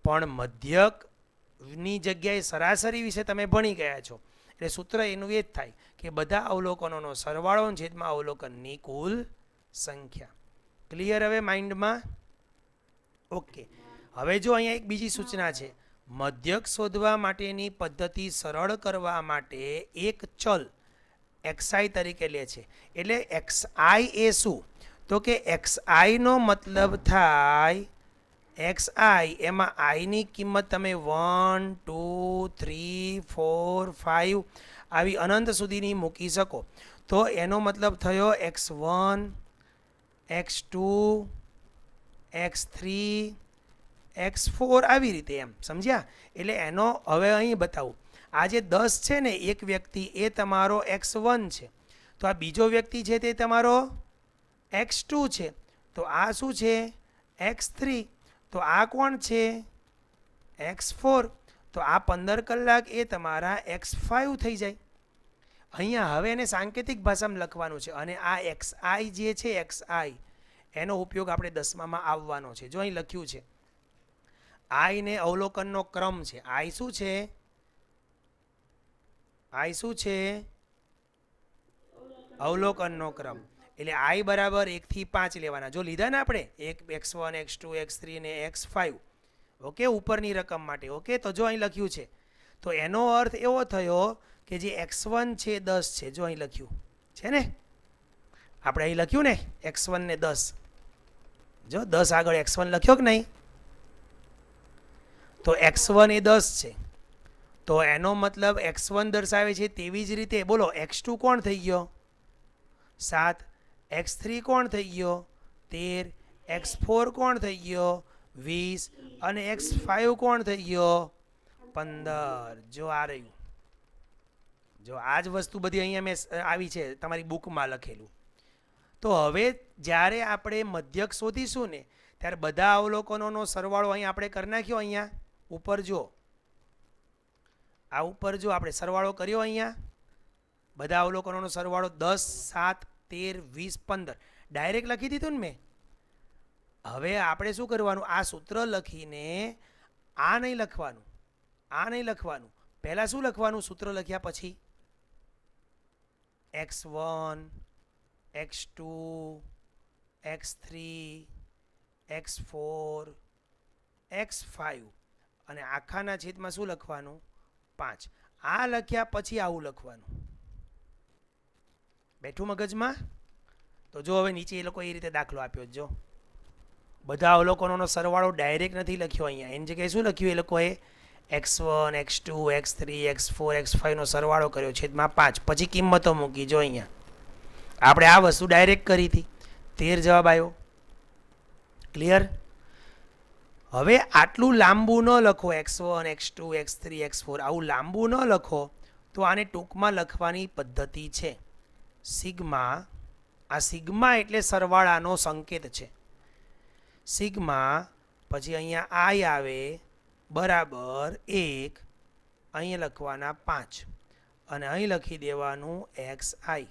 પણ મધ્યકની જગ્યાએ સરાસરી વિશે તમે ભણી ગયા છો. એટલે સૂત્ર એનું એ જ થાય કે બધા અવલોકનોનો સરવાળો છેદમાં અવલોકનની કુલ સંખ્યા. ક્લિયર હવે માઇન્ડમાં? ઓકે. હવે જો અહીંયા એક બીજી સૂચના છે. મધ્યક શોધવા માટેની પદ્ધતિ સરળ કરવા માટે એક ચલ xi તરીકે લે છે. એટલે xi એ શું? તો કે xi નો મતલબ થાય xi એમાં આઈની કિંમત તમે 1 2 3 4 5 આવી અનંત સુધીની મૂકી શકો. તો એનો મતલબ થયો x1 x2 x3 x4 આવી રીતે, એમ સમજ્યા? એટલે એનો હવે અહીં બતાવું, આ જે 10 છે ને એક વ્યક્તિ એ તમારો x1 છે, તો આ બીજો વ્યક્તિ છે તે તમારો x2 છે, તો આ શું છે x3, તો આ કોણ છે x4, તો આ 15 કલાક એ તમારા x5 થઈ જાય. અહીંયા હવે એને સાંકેતિક ભાષામાં લખવાનું છે અને આ xi જે છે xi એનો ઉપયોગ આપણે 10માં આવવાનો છે. જો અહીં લખ્યું છે i ને અવલોકનનો ક્રમ છે. i શું છે? i શું છે? અવલોકનનો ક્રમ. એટલે i બરાબર 1 થી 5 લેવાના. જો લીધા ને આપણે x1 x2 x3 ને x5, ઓકે, ઉપરની રકમ માટે. ઓકે, તો જો અહીં લખ્યું છે, તો એનો અર્થ એવો થયો કે જે x1 છે 10 છે. જો અહીં લખ્યું છે ને, આપણે અહીં લખ્યું ને x1 ને 10, જો 10 આગળ x1 લખ્યો કે નહીં, તો x1 એ 10 છે, તો એનો મતલબ x1 દર્શાવે છે. તેવી જ રીતે બોલો x2 કોણ થઈ ગયો 7, x3 કોણ થઈ ગયો 13, x4 કોણ થઈ ગયો 20 અને x5 કોણ થઈ ગયો 15. જો આ રહ્યું, જો આ જ વસ્તુ બધી અહીંયા મેં આવી છે તમારી બુકમાં લખેલું. તો હવે જ્યારે આપણે મધ્યક શોધીશું ને ત્યારે બધા અવલોકનોનો સરવાળો અહીં આપણે કરી નાખ્યો. અહીંયા ઉપર જો, આ ઉપર જો આપણે સરવાળો કર્યો, અહીંયા બધા અવલોકનોનો સરવાળો 10 7 13 20 15 ડાયરેક્ટ લખી દીધું ને મેં. હવે આપણે શું કરવાનું, આ સૂત્ર લખીને આ નહીં લખવાનું, આ નહીં લખવાનું, પહેલાં શું લખવાનું સૂત્ર લખ્યા પછી x1 x2 x3 x4 x5 અને આખાના છેદમાં શું લખવાનું 5. આ લખ્યા પછી આવું લખવાનું. બેઠું મગજમાં? તો જો હવે નીચે એ લોકો એ રીતે દાખલો આપ્યો. જો બધા અવલોકનોનો સરવાળો ડાયરેક્ટ નથી લખ્યો અહીંયા, એની જગ્યાએ શું લખ્યું એ લોકોએ x1 x2 x3 x4 x5 નો સરવાળો કર્યો છેદમાં 5, પછી કિંમતો મૂકી. જો અહીંયા આપણે આ વસ્તુ ડાયરેક્ટ કરી હતી, 13 જવાબ આવ્યો. ક્લિયર? હવે આટલું લાંબુ ન લખો, x1 x2 x3 x4 આવું લાંબુ ન લખો, તો આને ટૂંકમાં લખવાની પદ્ધતિ છે સિગ્મા. આ સિગ્મા એટલે સરવાળાનો સંકેત છે. સિગ્મા પછી અહીંયા i આવે બરાબર 1, અહીં લખવાના 5 અને અહીં લખી દેવાનું xi.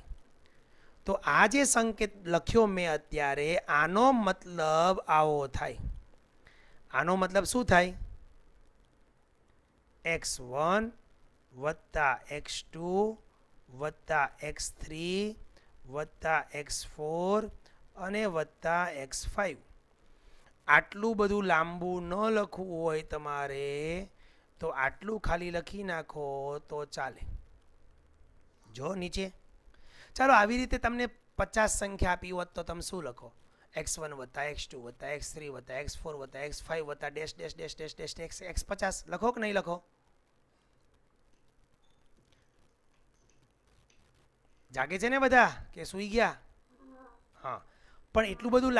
તો આ જે સંકેત લખ્યો મેં અત્યારે, આનો મતલબ આવો થાય. આનો મતલબ શું થાય? x1 વત્તા x2 વત્તા x3 વત્તા x4 અને વત્તા x5. આટલું બધું લાંબુ ન લખવું હોય તમારે તો આટલું ખાલી લખી નાખો તો ચાલે. જો નીચે, ચાલો આવી રીતે તમને 50 સંખ્યા આપી હોત તો તમે શું લખો? x1 વત્તા x2 વત્તા x3 વત્તા x4 વત્તા x5 વત્તા dash dash dash dash dash x50 લખો કે નહીં લખો? જાગે છે ને બધા કે સૂઈ ગયા? હા, પણ એટલું બધું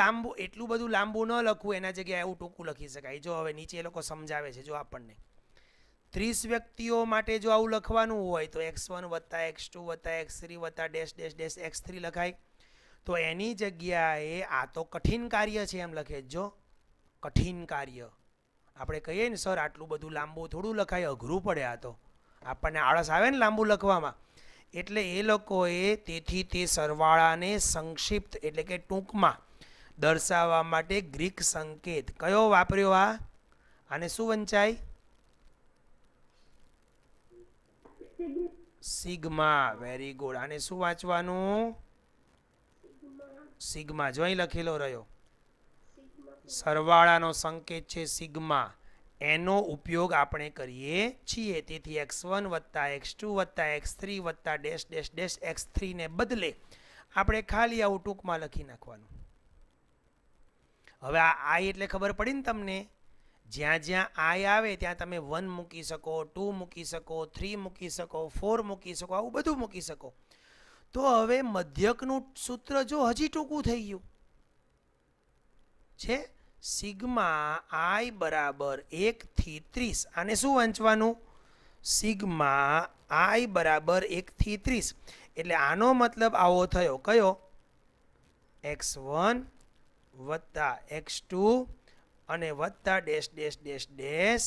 લાંબુ ન લખવું, એના જગ્યાએ એવું ટૂંકું લખી શકાય. જો હવે નીચે એ લોકો સમજાવે છે. જો આપણને 30 વ્યક્તિઓ માટે જો આવું લખવાનું હોય તો x1 વત્તા x2 વત્તા x3 વત્તા ડેશ ડેશ ડેશ x3 લખાય. તો એની જગ્યાએ આ તો કઠિન કાર્ય છે એમ લખે. જો કઠિન કાર્ય આપણે કહીએ ને સર આટલું બધું લાંબુ થોડું લખાય, અઘરું પડે, આ તો આપણને આળસ આવે ને લાંબુ લખવામાં. એટલે એ લોકોએ તેથી તે સરવાળાને સંક્ષિપ્ત એટલે કે ટૂંકમાં દર્શાવવા માટે ગ્રીક સંકેત કયો વાપર્યો? આને શું વંચાય? સિગ્મા. Very good. આને શું વાંચવાનું? સિગ્મા. જો અહીં લખેલો રહ્યો, સરવાળાનો સંકેત છે સિગ્મા, એનો ઉપયોગ આપણે કરીએ છીએ. તેથી x1 વત્તા x2 વત્તા x3 વત્તા ડેશ ડેશ ડેશ x3 ને બદલે આપણે ખાલી આવું ટૂંકમાં લખી નાખવાનું. હવે આ i એટલે ખબર પડી ને તમને? જ્યાં જ્યાં i આવે ત્યાં તમે 1 મૂકી શકો, 2 મૂકી શકો, 3 મૂકી શકો, 4 મૂકી શકો, આવું બધું મૂકી શકો. તો હવે મધ્યકનું સૂત્ર જો હજી ટૂંકું થઈ ગયું છે સિગ્મા આઈ બરાબર 1 થી 30. આને શું વાંચવાનું? સિગ્મા આઈ બરાબર 1 થી 30. એટલે આનો મતલબ આવો થયો કયો? x1 વત્તા x2 અને વત્તા ડેશ ડેશ ડેશ ડેશ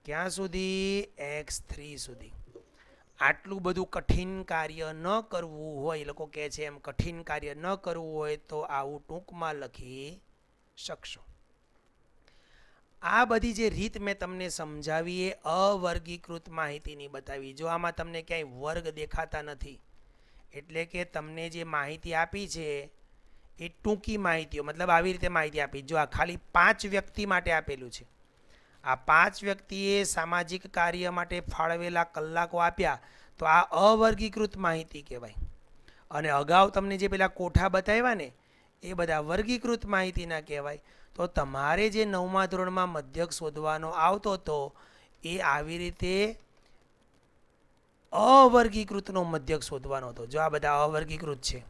ક્યાં સુધી? x3 સુધી. આટલું બધું કઠિન કાર્ય ન કરવું હોય, એ લોકો કહે છે એમ કઠિન કાર્ય ન કરવું હોય તો આવું ટૂંકમાં લખી શકશો. આ બધી જે રીત મેં તમને સમજાવી એ અવર્ગીકૃત માહિતીની બતાવી. જો આમાં તમને ક્યાંય વર્ગ દેખાતા નથી, એટલે કે તમને જે માહિતી આપી છે એ ટૂંકી માહિતીઓ, મતલબ આવી રીતે માહિતી આપી. જો આ ખાલી 5 વ્યક્તિ માટે આપેલું છે, આ 5 વ્યક્તિએ સામાજિક કાર્ય માટે ફાળવેલા કલાકો આપ્યા, તો આ અવર્ગીકૃત માહિતી કહેવાય. અને અગાઉ તમને જે પેલા કોઠા બતાવ્યા ને એ બધા વર્ગીકૃત માહિતીના કહેવાય. તો તમારે જે 9મા ધોરણમાં મધ્યક શોધવાનો આવતો હતો એ આવી રીતે અવર્ગીકૃતનો મધ્યક શોધવાનો હતો. જો આ બધા અવર્ગીકૃત છે,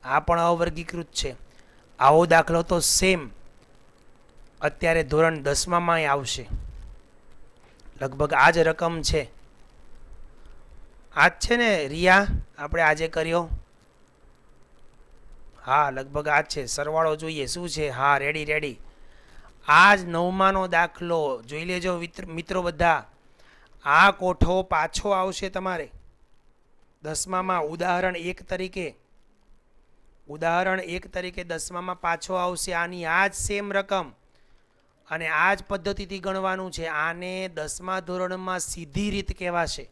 આ પણ અવર્ગીકૃત છે. આવો દાખલો તો સેમ અત્યારે ધોરણ 10માં આવશે. લગભગ આ જ રકમ છે. આ જ છે ને રિયા, આપણે આજે કર્યો? હા, લગભગ આ જ છે. સરવાળો જોઈએ શું છે? હા, રેડી રેડી. આ જ 9માનો દાખલો જોઈ લેજો મિત્રો બધા. આ કોઠો પાછો આવશે તમારે 10મામાં ઉદાહરણ 1 તરીકે. ઉદાહરણ 1 તરીકે 10મામાં પાછો આવશે. આની આ જ સેમ રકમ અને આ જ પદ્ધતિથી ગણવાનું છે. આને 10મા ધોરણમાં સીધી રીત કહેવાશે.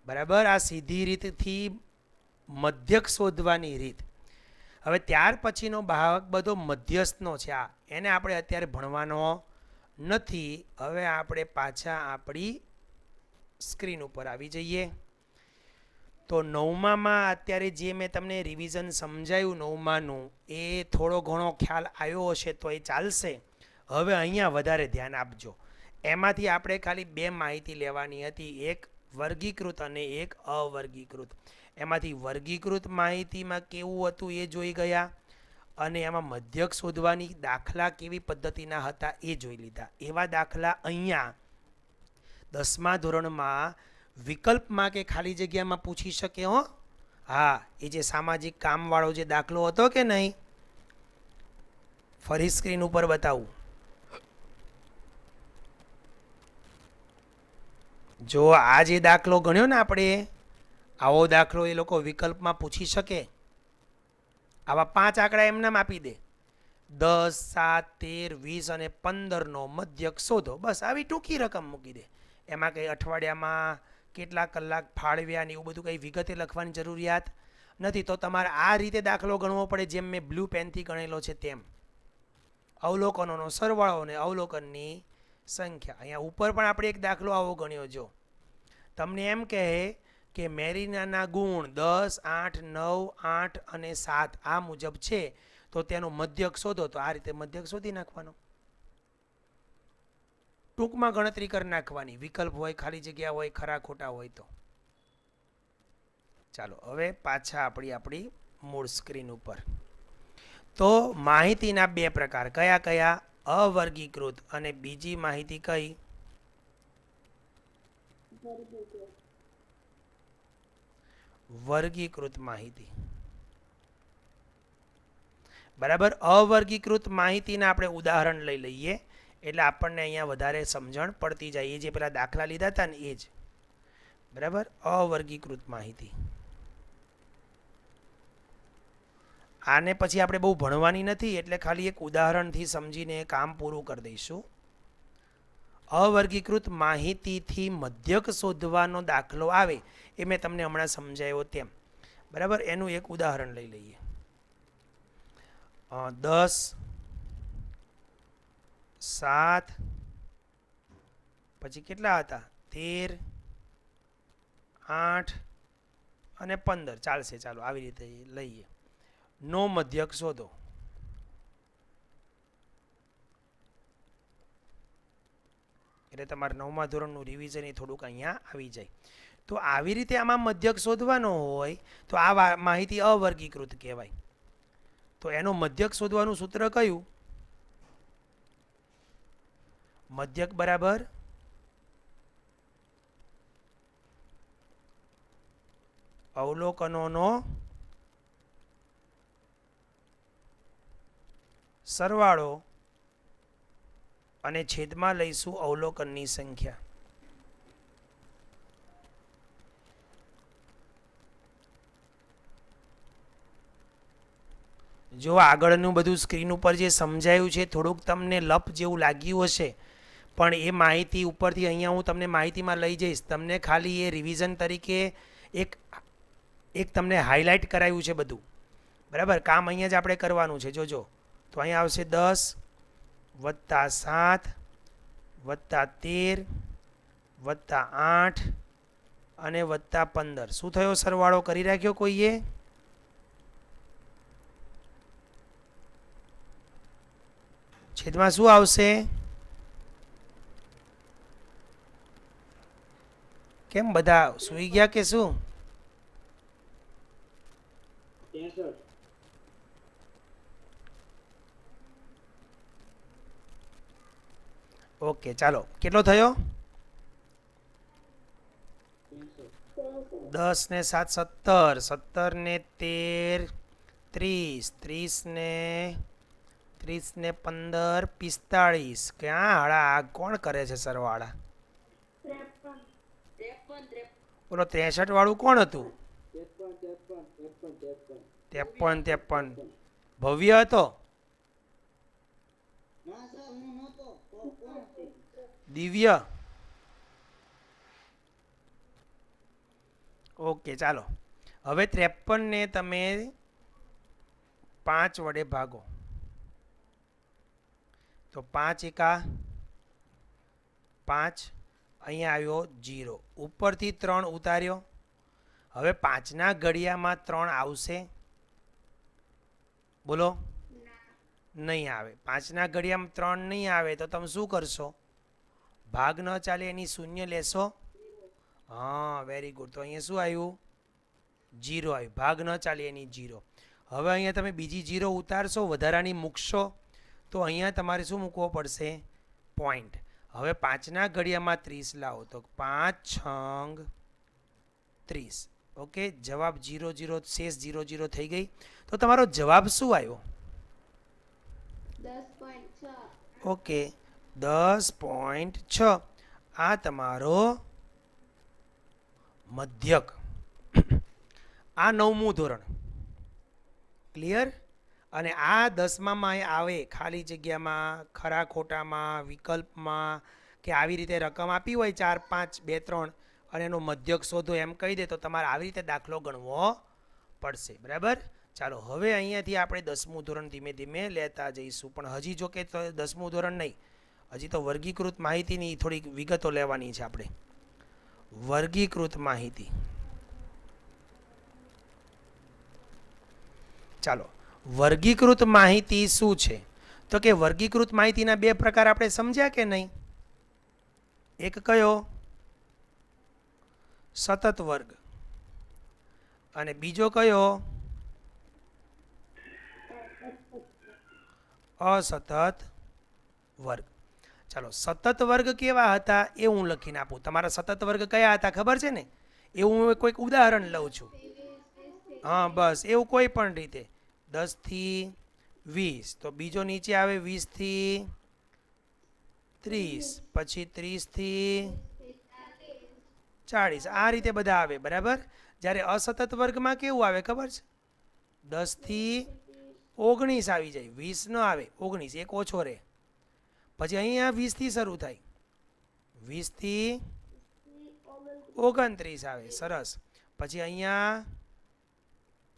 બરાબર? આ સીધી રીતથી મધ્યક શોધવાની રીત. હવે ત્યાર પછીનો ભાગ બધો મધ્યસ્થનો છે. આ એને આપણે અત્યારે ભણવાનો નથી. હવે આપણે પાછા આપણી સ્ક્રીન ઉપર આવી જઈએ. તો 9મામાં અત્યારે જે મેં તમને રિવિઝન સમજાવ્યું 9માનું, એ થોડો ઘણો ખ્યાલ આવ્યો હશે તો એ ચાલશે. હવે અહીંયા વધારે ધ્યાન આપજો. એમાંથી આપણે ખાલી 2 માહિતી લેવાની હતી, એક વર્ગીકૃત અને એક અવર્ગીકૃત. એમાંથી વર્ગીકૃત માહિતીમાં કેવું હતું એ જોઈ ગયા, અને એમાં મધ્યક શોધવાની દાખલા કેવી પદ્ધતિના હતા એ જોઈ લીધા. એવા દાખલા અહીંયા 10મા ધોરણમાં વિકલ્પમાં કે ખાલી જગ્યામાં પૂછી શકે હો. હા, એ જે સામાજિક કામવાળો જે દાખલો હતો કે નહીં, ફરી સ્ક્રીન ઉપર બતાવું. જો આ જે દાખલો ગણ્યો ને આપણે, આવો દાખલો એ લોકો વિકલ્પમાં પૂછી શકે. આવા 5 આંકડા એમનામ આપી દે, 10, 7, 13, 20 અને 15નો મધ્યક શોધો. બસ આવી ટૂંકી રકમ મૂકી દે. એમાં કંઈ અઠવાડિયામાં કેટલા કલાક ફાળવ્યા ને એવું બધું કંઈ વિગતે લખવાની જરૂરિયાત નથી. તો તમારે આ રીતે દાખલો ગણવો પડે, જેમ મેં બ્લુ પેનથી ગણેલો છે તેમ. અવલોકનોનો સરવાળો અને અવલોકનની સંખ્યા. અહીંયા ઉપર પણ આપણે એક દાખલો આવો ગણ્યો. જો તમને એમ કહે કે મેરીનાના ગુણ 10, 8, 9, 8 અને 7 આ મુજબ છે, તો તેનો મધ્યક શોધો. તો આ રીતે મધ્યક શોધી નાખવાનો. ટૂંકમાં ગણતરી કરી નાખવાની. વિકલ્પ હોય, ખાલી જગ્યા હોય, ખરા ખોટા હોય તો. ચાલો હવે પાછા આપણી મૂળ સ્ક્રીન ઉપર. તો માહિતીના 2 પ્રકાર કયા કયા? અવર્ગીકૃત અને બીજી માહિતી કઈ? વર્ગીકૃત માહિતી. બરાબર? અવર્ગીકૃત માહિતીના આપણે ઉદાહરણ લઈ લઈએ એટલે આપણને અહીંયા વધારે સમજણ પડતી જાય. એ જે પેલા દાખલા લીધા હતા ને એ જ. બરાબર? અવર્ગીકૃત માહિતી. આને પછી આપણે બહુ ભણવાની નથી, એટલે ખાલી એક ઉદાહરણથી સમજીને કામ પૂરું કરી દઈશું. અવર્ગીકૃત માહિતીથી મધ્યક શોધવાનો દાખલો આવે એ મેં તમને હમણાં સમજાવ્યો તેમ. બરાબર? એનું એક ઉદાહરણ લઈ લઈએ. 10, 7 પછી કેટલા હતા? 13, 8 અને 15 ચાલશે. ચાલો આવી રીતે લઈએ. નો મધ્યક શોધો. એટલે તમારે 9મા ધોરણનું રિવિઝન એ થોડુંક અહીંયા આવી જાય. તો આવી રીતે આમાં મધ્યક શોધવાનો હોય તો આ માહિતી અવર્ગીકૃત કહેવાય. તો એનો મધ્યક શોધવાનું સૂત્ર કયું? મધ્યક બરાબર અવલોકનોનો સરવાળો અને છેદમાં લઈશું અવલોકનની સંખ્યા. જો આગળનું બધું સ્ક્રીન ઉપર જે સમજાયું છે થોડુંક તમને લપ જેવું લાગ્યું હશે, પણ એ માહિતી ઉપરથી અહીંયા હું તમને માહિતીમાં લઈ જઈશ. તમને ખાલી એ રિવિઝન તરીકે એક એક તમને હાઇલાઇટ કરાયું છે બધું, બરાબર. કામ અહીંયા જ આપણે કરવાનું છે. જોજો તો અહીંયા આવશે 10 + 7 + 13 + 8 અને +15. શું થયો? સરવાળો કરી રાખ્યો કોઈએ? છેદમાં શું આવશે? કેમ બધા સૂઈ ગયા કે શું? ઓકે, ચાલો. કેટલો થયો? 10 ને 7 17, 17 ને 13 30, 30 ને 15 45. ક્યાં હાડા કોણ કરે છે સરવાળા? બોલો 63 વાળું કોણ હતું? 53. ભવ્ય હતો? દિવ્ય? ઓકે, ચાલો. હવે 53 ને તમે 5 વડે ભાગો તો 5 એકા 5. અહીંયા આવ્યો 0. ઉપરથી 3 ઉતાર્યો. હવે 5ના ઘડિયામાં 3 આવશે? બોલો. નહીં આવે. 5ના ઘડિયામાં 3 નહીં આવે તો તમે શું કરશો? ભાગ ન ચાલે એની શૂન્ય લેશો? હા, વેરી ગુડ. તો અહીંયા શું આવ્યું? 0 આવ્યું. ભાગ ન ચાલે એની 0. હવે અહીંયા તમે બીજી 0 ઉતારશો, વધારાની મૂકશો તો અહીંયા તમારે શું મૂકવો પડશે? પોઈન્ટ. હવે 5ના ઘડિયામાં 30 લાવો તો 5 6 30. ઓકે, જવાબ 0 0 શેષ 0 0 થઈ ગઈ. તો તમારો જવાબ શું આવ્યો? 10.6. ઓકે, 10.6. આ તમારો મધ્યક. આ 9મું ધોરણ. ક્લિયર? અને આ 10મામાં આવે ખાલી જગ્યામાં, ખરા ખોટામાં, વિકલ્પમાં કે આવી રીતે રકમ આપી હોય 4 5 2 3 અને એનો મધ્યક શોધો એમ કહી દે તો તમારે આવી રીતે દાખલો ગણવો પડશે. બરાબર? ચાલો, હવે અહીંયાથી આપણે 10મું ધોરણ ધીમે ધીમે લેતા જઈશું. પણ હજી જો કે 10મું ધોરણ નહીં, હજી તો વર્ગીકૃત માહિતીની થોડીક વિગતો લેવાની છે આપણે. વર્ગીકૃત માહિતી. ચાલો, વર્ગીકૃત માહિતી શું છે? તો કે વર્ગીકૃત માહિતીના 2 પ્રકાર આપણે સમજ્યા કે નહીં? એક કયો? સતત વર્ગ. અને બીજો કયો? અસતત વર્ગ. ચાલો, સતત વર્ગ કેવા હતા એ હું લખીને આપું. તમારા સતત વર્ગ કયા હતા ખબર છે ને? એવું હું કોઈક ઉદાહરણ લઉં છું. હા, બસ એવું કોઈ પણ રીતે. 10 થી 20, તો બીજો નીચે આવે 20 થી 30, પછી 30 થી 40. આ રીતે બધા આવે. બરાબર? જ્યારે અસતત વર્ગમાં કેવું આવે ખબર છે? 10 થી 19 આવી જાય, 20 ન આવે, 19 એક ઓછો રહે. પછી અહીંયા 20 થી શરૂ થાય, 20 થી 29 આવે. સરસ. પછી અહીંયા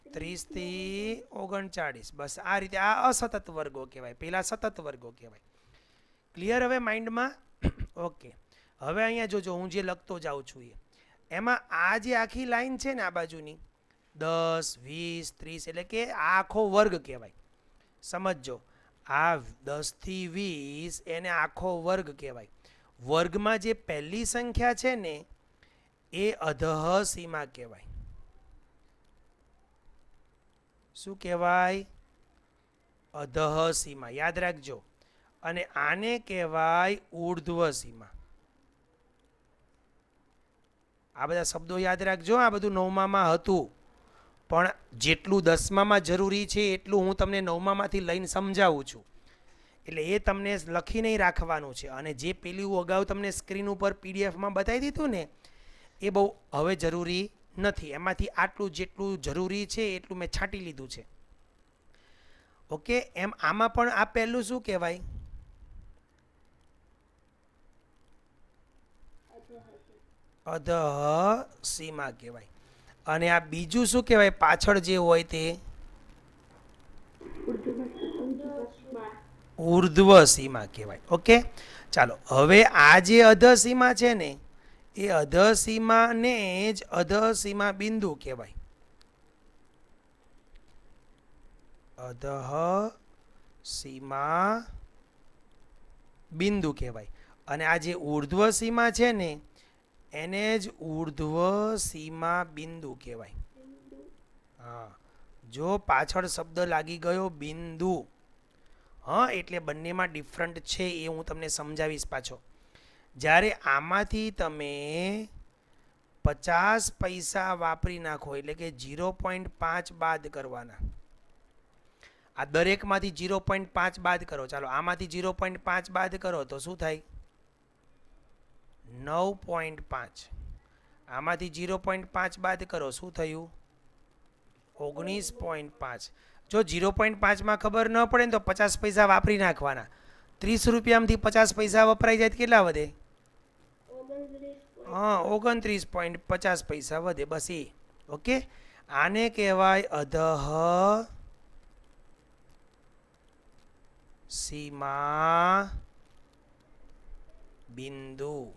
30 થી 39. બસ આ રીતે આ અસતત વર્ગો કહેવાય. પેલા સતત વર્ગો કહેવાય. ક્લિયર હવે માઇન્ડમાં? ઓકે. હવે અહીંયા જોજો, હું જે લખતો જાઉં છું એમાં આ જે આખી લાઈન છે ને આ બાજુની 10 20 30 એટલે કે આ આખો વર્ગ કહેવાય. સમજો, આ 10 થી 20 એને આખો વર્ગ કહેવાય. વર્ગમાં જે પહેલી સંખ્યા છે ને એ અધઃ સીમા કહેવાય. શું કહેવાય? અધઃ સીમા. યાદ રાખજો. અને આને કહેવાય ઉર્ધ્વ સીમા. આ બધા શબ્દો યાદ રાખજો. આ બધું નવમામાં હતું, પણ જેટલું દસમામાં જરૂરી છે એટલું હું તમને નવમામાંથી લઈને સમજાવું છું. એટલે એ તમને લખી નહીં રાખવાનું છે. અને જે પેલું અગાઉ તમને સ્ક્રીન ઉપર પીડીએફમાં બતાવી દીધું ને, એ બહુ હવે જરૂરી નથી. એમાંથી આટલું જેટલું જરૂરી છે એટલું મેં છાંટી લીધું છે. ઓકે. એમ આમાં પણ આ પહેલું શું કહેવાય? અધઃ સીમા કહેવાય. અને આ બીજું શું કહેવાય? પાછળ જે હોય તે ઉર્ધ્વ સીમા કહેવાય. ઓકે. ચાલો, હવે આ જે અધઃ સીમા છે ને, એ અધઃ સીમાને જ અધઃ સીમા બિંદુ કહેવાય. અધઃ સીમા બિંદુ કહેવાય. અને આ જે ઉર્ધ્વ સીમા છે ને, એને જ ઉર્ધ્વ સીમા બિંદુ કહેવાય. હા, જો પાછળ શબ્દ લાગી ગયો બિંદુ, હા, એટલે બંનેમાં ડિફરન્ટ છે એ હું તમને સમજાવીશ પાછો. જ્યારે આમાંથી તમે 50 પૈસા વાપરી નાખો, એટલે કે 0.5 બાદ કરવાના. આ દરેકમાંથી 0.5 બાદ કરો. ચાલો, આમાંથી 0.5 બાદ કરો તો શું થાય? 9.5. આમાંથી 0.5 બાદ કરો, શું થયું? 19.5. જો 0.5માં ખબર ન પડે ને તો 50 પૈસા વાપરી નાખવાના. 30 રૂપિયામાંથી 50 પૈસા વપરાઈ જાય તો કેટલા વધે? હા, 29.50 પૈસા વધે. બસ એ. ઓકે. આને કહેવાય અધઃ સીમા બિંદુ.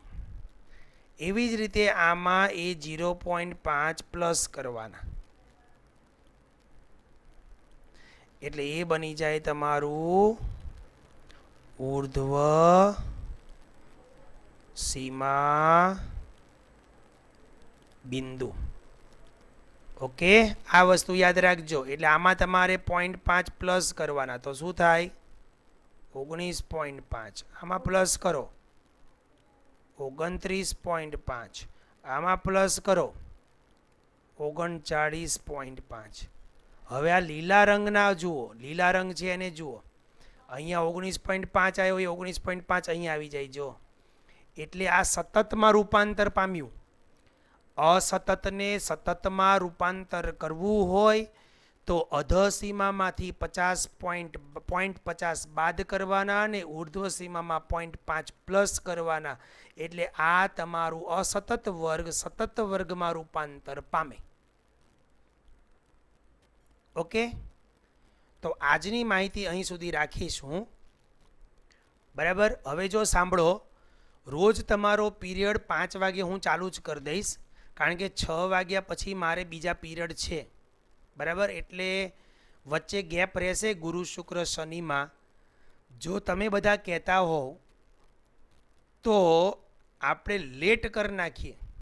એવી જ રીતે આમાં એ 0.5 પ્લસ કરવાના, એટલે એ બની જાય તમારું ઉર્ધ્વ સીમા બિંદુ. ઓકે. આ વસ્તુ યાદ રાખજો. એટલે આમાં તમારે 0.5 પ્લસ કરવાના, તો શું થાય? 19.5. આમાં પ્લસ કરો, 29.5. આમાં પ્લસ કરો, 39.5. હવે આ લીલા રંગના જુઓ, લીલા રંગ છે એને જુઓ. અહીંયા 19.5 આવ્યો, એ 19.5 અહીંયા આવી જાય. જો, એટલે આ સતતમાં રૂપાંતર પામ્યું. અસતતને સતતમાં રૂપાંતર કરવું હોય તો અધઃ સીમામાંથી 50.50 બાદ કરવાના અને ઉર્ધ્વ સીમામાં 0.5 પ્લસ કરવાના. એટલે આ તમારું અસતત વર્ગ સતત વર્ગમાં રૂપાંતર પામે. ઓકે. તો આજની માહિતી અહીં સુધી રાખીશું. બરાબર. હવે જો સાંભળો, રોજ તમારો પીરિયડ 5 વાગે હું ચાલુ જ કરી દઈશ, કારણ કે 6 વાગ્યા પછી મારે બીજા પીરિયડ છે. બરાબર. એટલે વચ્ચે ગેપ રહેશે ગુરુ શુક્ર શનિમાં. જો તમે બધા કહેતા હોવ તો આપણે લેટ કરી નાખીએ.